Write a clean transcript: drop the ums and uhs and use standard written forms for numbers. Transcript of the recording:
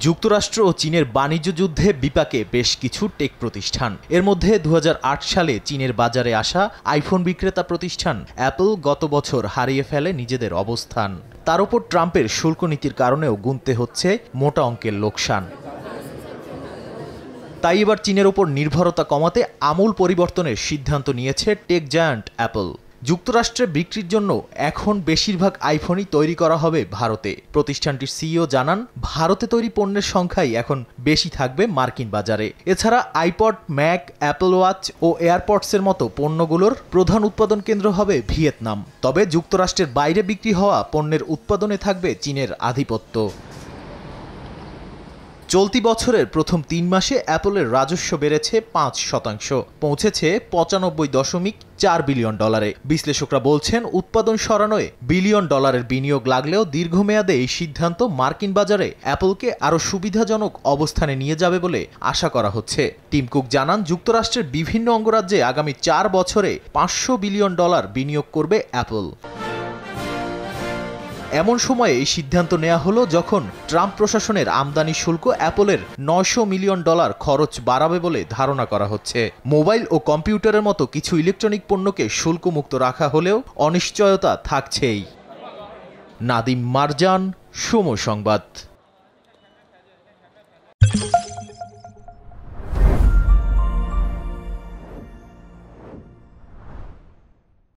যুক্তরাষ্ট্র ও চীনের বাণিজ্য যুদ্ধে বিপাকে বেশ কিছু টেক প্রতিষ্ঠান। এর মধ্যে ২০০৮ সালে চীনের বাজারে আসা আইফোন বিক্রেতা প্রতিষ্ঠান অ্যাপল গত বছর হারিয়ে ফেলে নিজেদের অবস্থান। তার উপর ট্রাম্পের শুল্ক নীতির কারণেও গুনতে হচ্ছে মোটা অঙ্কের লোকসান। তাই এবার চীনের ওপর নির্ভরতা কমাতে আমূল পরিবর্তনের সিদ্ধান্ত নিয়েছে টেক জায়ান্ট অ্যাপল। যুক্তরাষ্ট্রে বিক্রির জন্য এখন বেশিরভাগ আইফোনই তৈরি করা হবে ভারতে। প্রতিষ্ঠানটির সিইও জানান, ভারতে তৈরি পণ্যের সংখ্যাই এখন বেশি থাকবে মার্কিন বাজারে। এছাড়া আইপড, ম্যাক, অ্যাপল ওয়াচ ও এয়ারপডসের মতো পণ্যগুলোর প্রধান উৎপাদন কেন্দ্র হবে ভিয়েতনাম। তবে যুক্তরাষ্ট্রের বাইরে বিক্রি হওয়া পণ্যের উৎপাদনে থাকবে চীনের আধিপত্য। চলতি বছরের প্রথম ৩ মাসে অ্যাপলের রাজস্ব বেড়েছে ৫%, পৌঁছেছে $৯৫.৪ বিলিয়ন। বিশ্লেষকরা বলছেন, উৎপাদন সরানোয় বিলিয়ন ডলারের বিনিয়োগ লাগলেও দীর্ঘমেয়াদে এই সিদ্ধান্ত মার্কিন বাজারে অ্যাপলকে আরও সুবিধাজনক অবস্থানে নিয়ে যাবে বলে আশা করা হচ্ছে। টিম কুক জানান, যুক্তরাষ্ট্রের বিভিন্ন অঙ্গরাজ্যে আগামী ৪ বছরে $৫০০ বিলিয়ন বিনিয়োগ করবে অ্যাপল। এমন সময়ে এই সিদ্ধান্ত নেওয়া হলো যখন ট্রাম্প প্রশাসনের আমদানি শুল্ক অ্যাপলের $৯০০ মিলিয়ন খরচ বাড়াবে বলে ধারণা করা হচ্ছে। মোবাইল ও কম্পিউটারের মতো কিছু ইলেকট্রনিক পণ্যকে শুল্কমুক্ত রাখা হলেও অনিশ্চয়তা থাকছেই। নাদিম মারজান, সময় সংবাদ।